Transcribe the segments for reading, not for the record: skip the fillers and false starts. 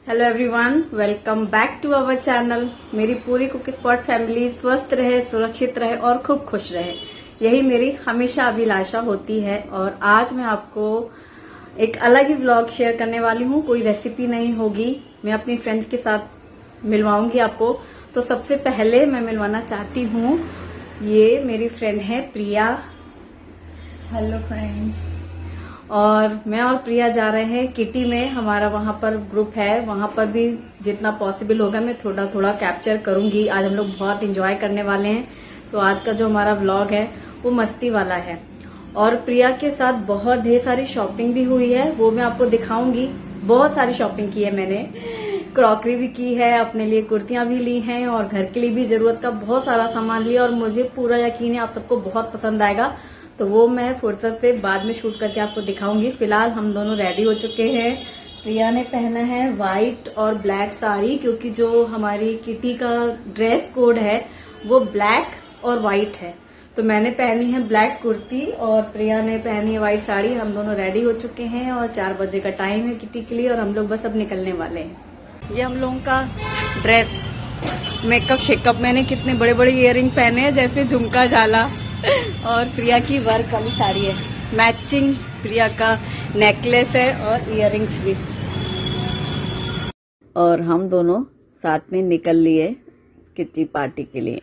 Hello everyone, welcome back to our channel. मेरी पूरी cook spot family स्वस्थ रहे, सुरक्षित रहे और खूब खुश रहे, यही मेरी हमेशा अभिलाषा होती है। और आज मैं आपको एक अलग ही व्लॉग शेयर करने वाली हूँ। कोई रेसिपी नहीं होगी, मैं अपनी फ्रेंड्स के साथ मिलवाऊंगी आपको। तो सबसे पहले मैं मिलवाना चाहती हूँ, ये मेरी फ्रेंड है प्रिया। Hello friends. और मैं और प्रिया जा रहे हैं किटी में। हमारा वहां पर ग्रुप है, वहां पर भी जितना पॉसिबल होगा मैं थोड़ा थोड़ा कैप्चर करूंगी। आज हम लोग बहुत एंजॉय करने वाले हैं। तो आज का जो हमारा व्लॉग है वो मस्ती वाला है। और प्रिया के साथ बहुत ढेर सारी शॉपिंग भी हुई है, वो मैं आपको दिखाऊंगी। बहुत सारी शॉपिंग की है मैंने, क्रॉकरी भी की है, अपने लिए कुर्तियां भी ली हैं और घर के लिए भी जरूरत का बहुत सारा सामान लिया। और मुझे पूरा यकीन है आप सबको बहुत पसंद आएगा। तो वो मैं फुर्सत से बाद में शूट करके आपको दिखाऊंगी। फिलहाल हम दोनों रेडी हो चुके हैं। प्रिया ने पहना है व्हाइट और ब्लैक साड़ी, क्योंकि जो हमारी किटी का ड्रेस कोड है वो ब्लैक और व्हाइट है। तो मैंने पहनी है ब्लैक कुर्ती और प्रिया ने पहनी है व्हाइट साड़ी। हम दोनों रेडी हो चुके हैं और 4 बजे का टाइम है किटी के लिए और हम लोग बस अब निकलने वाले हैं। ये हम लोगों का ड्रेस, मेकअप शेकअप। मैंने कितने बड़े बड़े इयररिंग पहने हैं, जैसे झुमका झाला। और प्रिया की वर्क वाली साड़ी है, मैचिंग प्रिया का नेकलेस है और इयररिंग्स भी। और हम दोनों साथ में निकल लिए किटी पार्टी के लिए।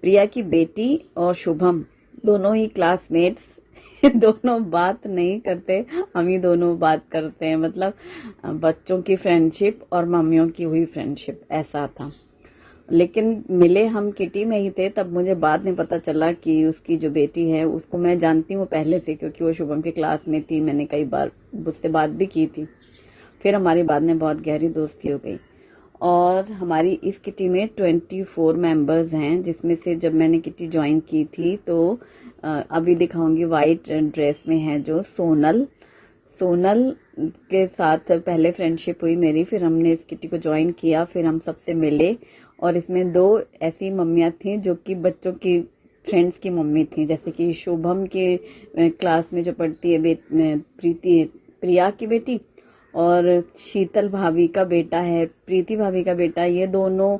प्रिया की बेटी और शुभम दोनों ही क्लासमेट्स दोनों बात नहीं करते, हम ही दोनों बात करते हैं। मतलब बच्चों की फ्रेंडशिप और मम्मियों की हुई फ्रेंडशिप, ऐसा था। लेकिन मिले हम किटी में ही थे, तब मुझे बाद में पता चला कि उसकी जो बेटी है उसको मैं जानती हूँ पहले से, क्योंकि वो शुभम की क्लास में थी। मैंने कई बार उससे बात भी की थी। फिर हमारी बाद में बहुत गहरी दोस्ती हो गई। और हमारी इस किटी में 24 मेंबर्स हैं, जिसमें से जब मैंने किटी ज्वाइन की थी तो अभी दिखाऊंगी, व्हाइट ड्रेस में है जो सोनल के साथ पहले फ्रेंडशिप हुई मेरी। फिर हमने इस किटी को ज्वाइन किया, फिर हम सबसे मिले। और इसमें 2 ऐसी मम्मियाँ थी जो कि बच्चों की फ्रेंड्स की मम्मी थी, जैसे कि शुभम के क्लास में जो पढ़ती है प्रिया की बेटी, और शीतल भाभी का बेटा है, प्रीति भाभी का बेटा। ये दोनों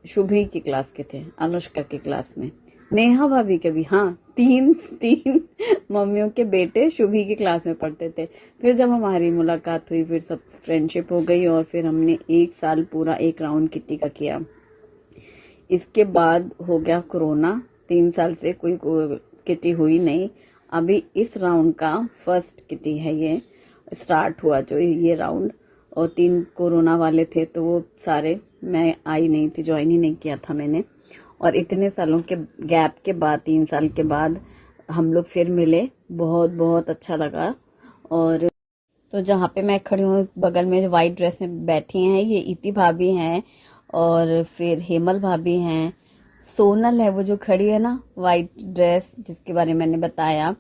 शुभी की क्लास के थे, अनुष्का की क्लास में। नेहा भाभी के भी, हाँ, तीन मम्मियों के बेटे शुभी की क्लास में पढ़ते थे। फिर जब हमारी मुलाकात हुई, फिर सब फ्रेंडशिप हो गई और फिर हमने 1 साल पूरा एक राउंड किटी का किया। इसके बाद हो गया कोरोना, 3 साल से कोई किटी हुई नहीं। अभी इस राउंड का फर्स्ट किटी है, ये स्टार्ट हुआ जो ये राउंड। और 3 कोरोना वाले थे तो वो सारे, मैं आई नहीं थी, ज्वाइन ही नहीं किया था मैंने। और इतने सालों के गैप के बाद, 3 साल के बाद हम लोग फिर मिले, बहुत बहुत अच्छा लगा। और तो जहाँ पे मैं खड़ी हूँ, बगल में जो व्हाइट ड्रेस में बैठी हैं, ये इति भाभी हैं और फिर हेमल भाभी हैं। सोनल है वो जो खड़ी है ना, व्हाइट ड्रेस जिसके बारे में मैंने बताया।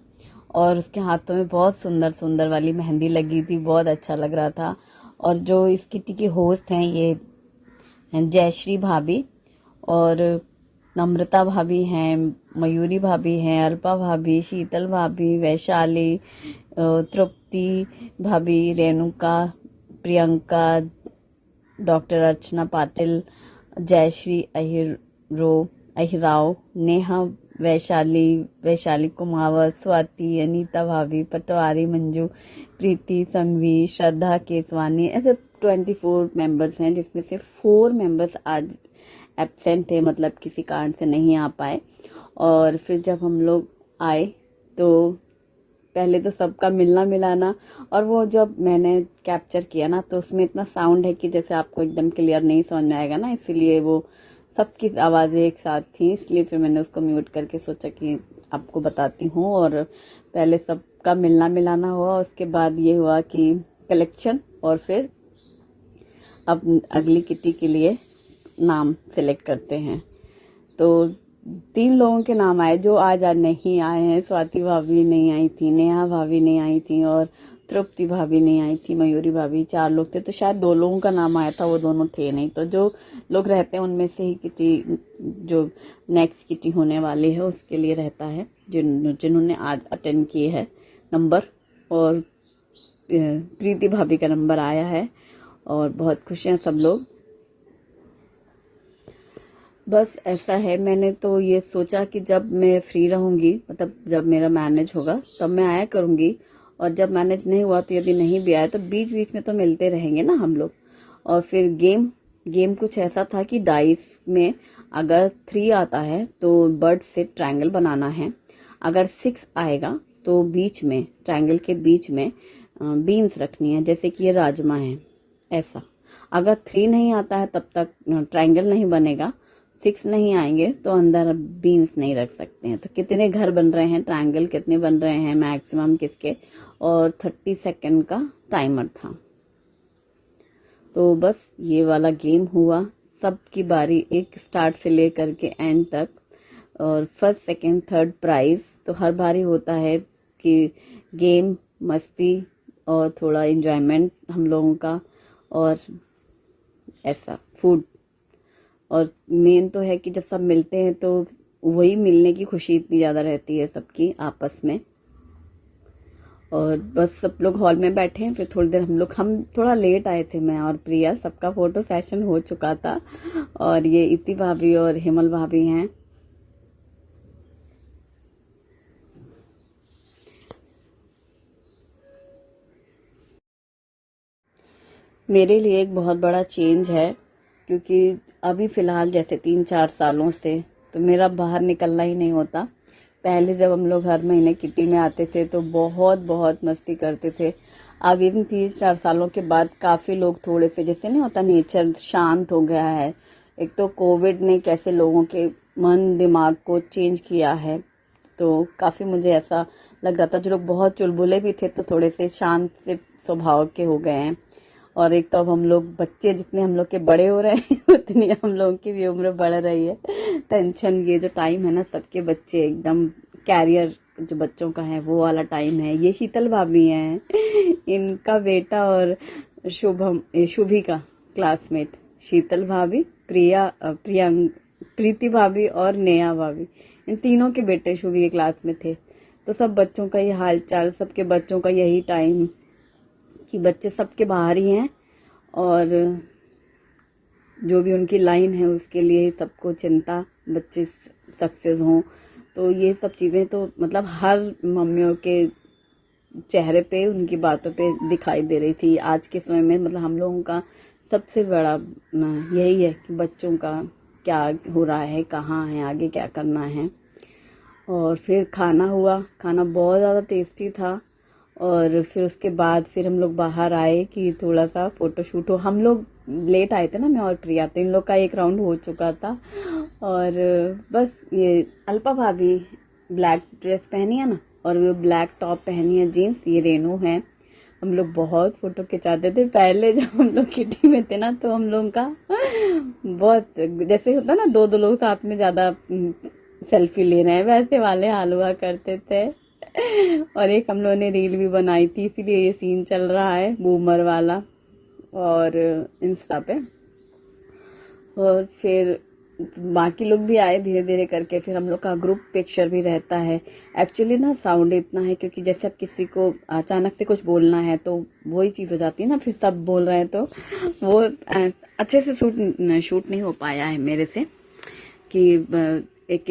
और उसके हाथों में बहुत सुंदर सुंदर वाली मेहंदी लगी थी, बहुत अच्छा लग रहा था। और जो इस किटी की होस्ट हैं ये हैं जयश्री भाभी, और नम्रता भाभी हैं, मयूरी भाभी हैं, अल्पा भाभी, शीतल भाभी, वैशाली, तृप्ति भाभी, रेणुका, प्रियंका, डॉक्टर अर्चना पाटिल, जयश्री अहिराव, नेहा, वैशाली कुमावत, स्वाति, अनीता भाभी, पटवारी मंजू, प्रीति संघवी, श्रद्धा केसवानी, ऐसे 24 मेंबर्स हैं, जिसमें से 4 मेंबर्स आज एब्सेंट थे, मतलब किसी कारण से नहीं आ पाए। और फिर जब हम लोग आए तो पहले तो सबका मिलना मिलाना, और वो जब मैंने कैप्चर किया ना तो उसमें इतना साउंड है कि जैसे आपको एकदम क्लियर नहीं समझ में आएगा ना, इसीलिए वो सबकी आवाज़ें एक साथ थी, इसलिए फिर मैंने उसको म्यूट करके सोचा कि आपको बताती हूँ। और पहले सबका मिलना मिलाना हुआ, उसके बाद ये हुआ कि कलेक्शन, और फिर अब अगली किटी के लिए नाम सिलेक्ट करते हैं। तो 3 लोगों के नाम आए जो आज नहीं आए हैं। स्वाति भाभी नहीं आई थी, नेहा भाभी नहीं आई थी और तृप्ति भाभी नहीं आई थी, मयूरी भाभी। 4 लोग थे, तो शायद 2 लोगों का नाम आया था, वो दोनों थे नहीं। तो जो लोग रहते हैं उनमें से ही किटी, जो नेक्स्ट किटी होने वाली है उसके लिए रहता है, जिन्होंने आज अटेंड किए है नंबर। और प्रीति भाभी का नंबर आया है और बहुत खुश हैं सब लोग। बस ऐसा है, मैंने तो ये सोचा कि जब मैं फ्री रहूंगी, मतलब जब मेरा मैनेज होगा तब मैं आया करूंगी, और जब मैनेज नहीं हुआ तो यदि नहीं भी आया तो बीच बीच में तो मिलते रहेंगे ना हम लोग। और फिर गेम कुछ ऐसा था कि डाइस में अगर 3 आता है तो बर्ड से ट्रायंगल बनाना है, अगर 6 आएगा तो बीच में, ट्रायंगल के बीच में बीन्स रखनी है, जैसे कि ये राजमा है ऐसा। अगर 3 नहीं आता है तब तक ट्रायंगल नहीं बनेगा, 6 नहीं आएंगे तो अंदर बीन्स नहीं रख सकते हैं। तो कितने घर बन रहे हैं, ट्रायंगल कितने बन रहे हैं मैक्सिमम किसके, और 30 सेकंड का टाइमर था। तो बस ये वाला गेम हुआ, सबकी बारी एक स्टार्ट से लेकर के एंड तक, और फर्स्ट सेकंड थर्ड प्राइज। तो हर बारी होता है कि गेम, मस्ती और थोड़ा एंजॉयमेंट हम लोगों का, और ऐसा फूड। और मेन तो है कि जब सब मिलते हैं तो वही मिलने की खुशी इतनी ज्यादा रहती है सबकी आपस में। और बस सब लोग हॉल में बैठे हैं, फिर थोड़ी देर हम थोड़ा लेट आए थे, मैं और प्रिया, सबका फोटो सेशन हो चुका था। और ये इति भाभी और हिमल भाभी हैं। मेरे लिए एक बहुत बड़ा चेंज है, क्योंकि अभी फिलहाल जैसे 3-4 सालों से तो मेरा बाहर निकलना ही नहीं होता। पहले जब हम लोग हर महीने किटी में आते थे तो बहुत बहुत मस्ती करते थे। अब इन 3-4 सालों के बाद काफी लोग थोड़े से, जैसे नहीं होता, नेचर शांत हो गया है। एक तो कोविड ने कैसे लोगों के मन दिमाग को चेंज किया है, तो काफी मुझे ऐसा लग रहा था। जो लोग बहुत चुलबुले भी थे तो थोड़े से शांत से स्वभाव के हो गए हैं। और एक तो अब हम लोग बच्चे जितने हम लोग के बड़े हो रहे हैं उतनी हम लोगों की भी उम्र बढ़ रही है। टेंशन, ये जो टाइम है ना, सबके बच्चे एकदम कैरियर जो बच्चों का है वो वाला टाइम है। ये शीतल भाभी हैं, इनका बेटा और शुभी का क्लासमेट, शीतल भाभी, प्रीति भाभी और नेहा भाभी, इन तीनों के बेटे शुभी के क्लास में थे। तो सब बच्चों का ये हाल चाल, सबके बच्चों का यही टाइम कि बच्चे सबके बाहर ही हैं, और जो भी उनकी लाइन है उसके लिए सबको चिंता, बच्चे सक्सेस हों। तो ये सब चीजें तो मतलब हर मम्मियों के चेहरे पे, उनकी बातों पे दिखाई दे रही थी आज के समय में। मतलब हम लोगों का सबसे बड़ा यही है कि बच्चों का क्या हो रहा है, कहाँ है, आगे क्या करना है। और फिर खाना हुआ, खाना बहुत ज़्यादा टेस्टी था। और फिर उसके बाद फिर हम लोग बाहर आए कि थोड़ा सा फोटो शूट हो। हम लोग लेट आए थे ना, मैं और प्रिया, तो इन लोग का एक राउंड हो चुका था। और बस ये अल्पा भाभी ब्लैक ड्रेस पहनी है ना, और वो ब्लैक टॉप पहनी है, जीन्स। ये रेनू है। हम लोग बहुत फोटो खिंचाते थे पहले जब हम लोग किटी में थे ना, तो हम लोग का बहुत, जैसे होता ना दो लोग साथ में ज्यादा सेल्फी ले रहे हैं, वैसे वाले हाल हुआ करते थे। और एक हम लोगों ने रील भी बनाई थी, इसीलिए ये सीन चल रहा है बूमर वाला और इंस्टा पे। और फिर बाकी लोग भी आए धीरे धीरे करके, फिर हम लोग का ग्रुप पिक्चर भी रहता है। एक्चुअली ना साउंड इतना है, क्योंकि जैसे अब किसी को अचानक से कुछ बोलना है तो वही चीज हो जाती है ना, फिर सब बोल रहे हैं तो वो अच्छे से शूट नहीं हो पाया है मेरे से, कि एक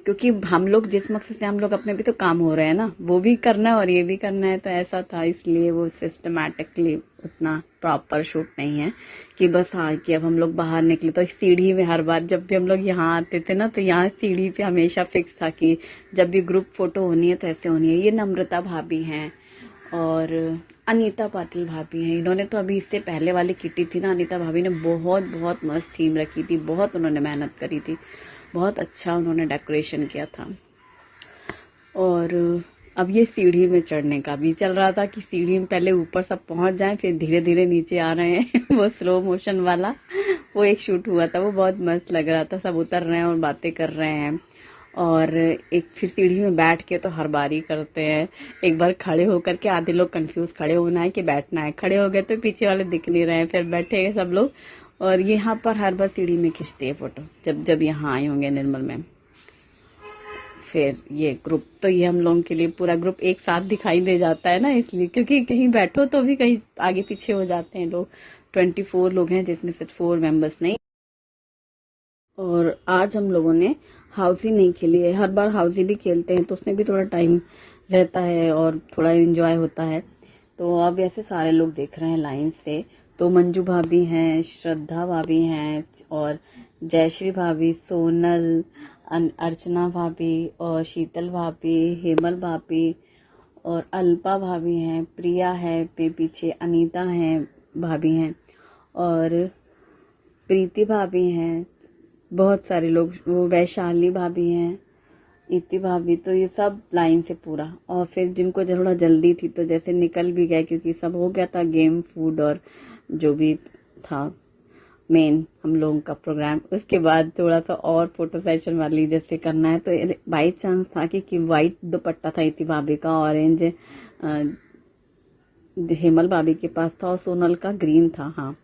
क्योंकि हम लोग जिस मकसद से हम लोग अपने भी तो काम हो रहे हैं ना, वो भी करना है और ये भी करना है, तो ऐसा था, इसलिए वो सिस्टमैटिकली उतना प्रॉपर शूट नहीं है। कि बस हाँ, कि अब हम लोग बाहर निकले तो सीढ़ी में, हर बार जब भी हम लोग यहाँ आते थे ना, तो यहाँ सीढ़ी पे हमेशा फिक्स था कि जब भी ग्रुप फोटो होनी है तो ऐसे होनी है। ये नम्रता भाभी हैं और अनीता पाटिल भाभी हैं। इन्होंने तो अभी इससे पहले वाली किटी थी ना, अनीता भाभी ने बहुत बहुत मस्त थीम रखी थी, बहुत उन्होंने मेहनत करी थी, बहुत अच्छा उन्होंने डेकोरेशन किया था। और अब ये सीढ़ी में चढ़ने का भी चल रहा था कि सीढ़ी में पहले ऊपर सब पहुंच जाएं, फिर धीरे धीरे नीचे आ रहे हैं वो स्लो मोशन वाला, वो एक शूट हुआ था, वो बहुत मस्त लग रहा था। सब उतर रहे हैं और बातें कर रहे हैं। और एक फिर सीढ़ी में बैठ के तो हर बारी करते हैं। एक बार खड़े होकर के आधे लोग कंफ्यूज, खड़े होना है कि बैठना है, खड़े हो गए तो पीछे वाले दिख नहीं रहे हैं, फिर बैठे गए सब लोग। और यहाँ पर हर बार सीढ़ी में खींचते हैं फोटो, जब जब यहाँ आए होंगे निर्मल मैम। फिर ये ग्रुप, तो ये हम लोगों के लिए पूरा ग्रुप एक साथ दिखाई दे जाता है ना, इसलिए, क्योंकि कहीं बैठो तो भी कहीं आगे पीछे हो जाते हैं लोग। 24 लोग हैं जिसमें से 4 मेंबर्स नहीं। और आज हम लोगों ने हाउसी नहीं खेली है। हर बार हाउसी भी खेलते हैं तो उसमें भी थोड़ा टाइम रहता है और थोड़ा एंजॉय होता है। तो अब ऐसे सारे लोग देख रहे हैं लाइन से। तो मंजू भाभी हैं, श्रद्धा भाभी हैं, और जयश्री भाभी, सोनल, अर्चना भाभी, और शीतल भाभी, हेमल भाभी, और अल्पा भाभी हैं, प्रिया है, पीछे अनीता हैं, भाभी हैं, और प्रीति भाभी हैं, बहुत सारे लोग, वो वैशाली भाभी हैं, इति भाभी। तो ये सब लाइन से पूरा। और फिर जिनको थोड़ा जल्दी थी तो जैसे निकल भी गए, क्योंकि सब हो गया था गेम, फूड और जो भी था मेन हम लोगों का प्रोग्राम। उसके बाद थोड़ा सा और फोटो सेशन वाली जैसे करना है, तो बाई चांस था कि वाइट दुपट्टा था इति भाभी का, ऑरेंज हेमल भाभी के पास था, और सोनल का ग्रीन था। हाँ,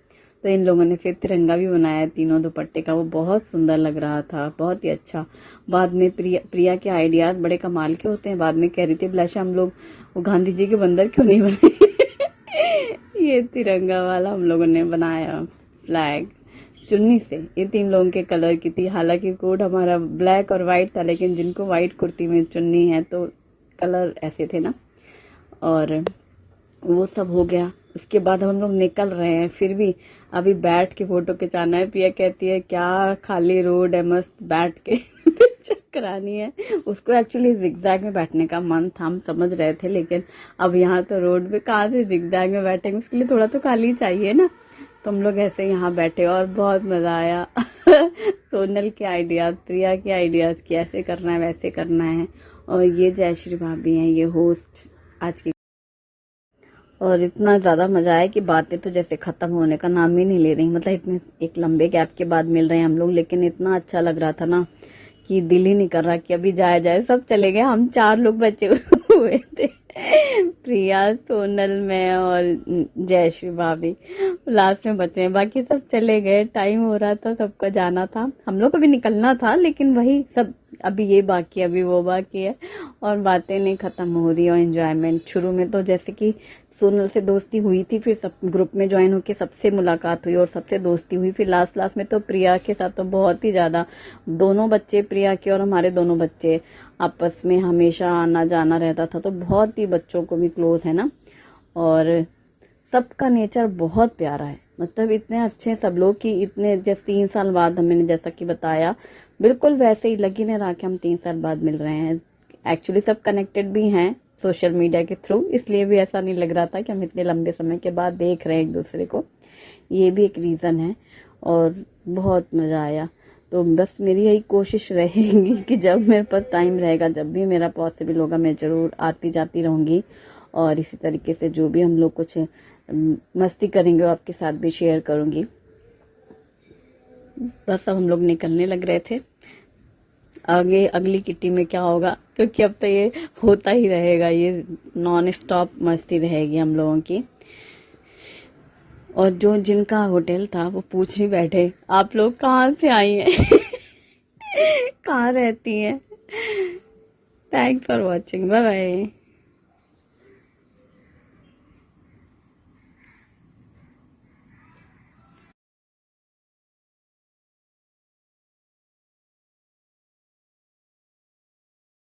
तो इन लोगों ने फिर तिरंगा भी बनाया तीनों दुपट्टे का, वो बहुत सुंदर लग रहा था, बहुत ही अच्छा। बाद में प्रिया के आइडियाज बड़े कमाल के होते हैं। बाद में कह रही थी बिलाशा हम लोग वो गांधी जी के बंदर क्यों नहीं बने। ये तिरंगा वाला हम लोगों ने बनाया फ्लैग चुन्नी से। ये 3 लोगों के कलर की थी। हालांकि कोड हमारा ब्लैक और व्हाइट था, लेकिन जिनको व्हाइट कुर्ती में चुन्नी है तो कलर ऐसे थे ना। और वो सब हो गया। उसके बाद हम लोग निकल रहे हैं, फिर भी अभी बैठ के फोटो खिंचाना है। पिया कहती है क्या खाली रोड है, मस्त बैठ के पिक्चर करानी है। उसको एक्चुअली जिगजैग में बैठने का मन था, हम समझ रहे थे, लेकिन अब यहाँ तो रोड पे कहाँ से जिगजैग में बैठेंगे, उसके लिए थोड़ा तो खाली चाहिए ना। तो हम लोग ऐसे यहाँ बैठे और बहुत मजा आया। सोनल के आइडियाज, प्रिया के आइडियाज कि ऐसे करना है वैसे करना है। और ये जयश्री भाभी हैं, ये होस्ट आज की। और इतना ज्यादा मजा आया कि बातें तो जैसे खत्म होने का नाम ही नहीं ले रही। मतलब इतने एक लंबे गैप के बाद मिल रहे हैं हम लोग, लेकिन इतना अच्छा लग रहा था ना कि दिल ही नहीं कर रहा कि अभी जाया जाए। सब चले गए, हम 4 लोग बचे हुए थे, प्रिया, सोनल, मैं और जयश्री भाभी लास्ट में बचे हैं। बाकी सब चले गए, टाइम हो रहा था, सबका जाना था, हम लोग को भी निकलना था, लेकिन वही सब अभी ये बाकी, अभी वो बाकी है, और बातें नहीं खत्म हो रही। और एंजॉयमेंट शुरू में तो जैसे कि सोनल से दोस्ती हुई थी, फिर सब ग्रुप में ज्वाइन होके सबसे मुलाकात हुई और सबसे दोस्ती हुई। फिर लास्ट में तो प्रिया के साथ तो बहुत ही ज्यादा, दोनों बच्चे प्रिया के और हमारे दोनों बच्चे आपस में हमेशा आना जाना रहता था, तो बहुत ही बच्चों को भी क्लोज है ना। और सबका नेचर बहुत प्यारा है, मतलब इतने अच्छे सब लोग कि इतने जैसे 3 साल बाद हमने जैसा कि बताया, बिल्कुल वैसे ही लगी नहीं रहा कि हम 3 साल बाद मिल रहे हैं। एक्चुअली सब कनेक्टेड भी हैं सोशल मीडिया के थ्रू, इसलिए भी ऐसा नहीं लग रहा था कि हम इतने लंबे समय के बाद देख रहे हैं एक दूसरे को, ये भी एक रीजन है। और बहुत मजा आया। तो बस मेरी यही कोशिश रहेगी कि जब मेरे पास टाइम रहेगा, जब भी मेरा पॉसिबल होगा, मैं जरूर आती जाती रहूंगी। और इसी तरीके से जो भी हम लोग कुछ मस्ती करेंगे वो आपके साथ भी शेयर करूंगी। बस अब हम लोग निकलने लग रहे थे। आगे अगली किट्टी में क्या होगा, क्योंकि अब तो ये होता ही रहेगा, ये नॉन स्टॉप मस्ती रहेगी हम लोगों की। और जो जिनका होटल था वो पूछ ही बैठे आप लोग कहाँ से आई हैं। कहाँ रहती हैं। Thanks for watching, bye bye.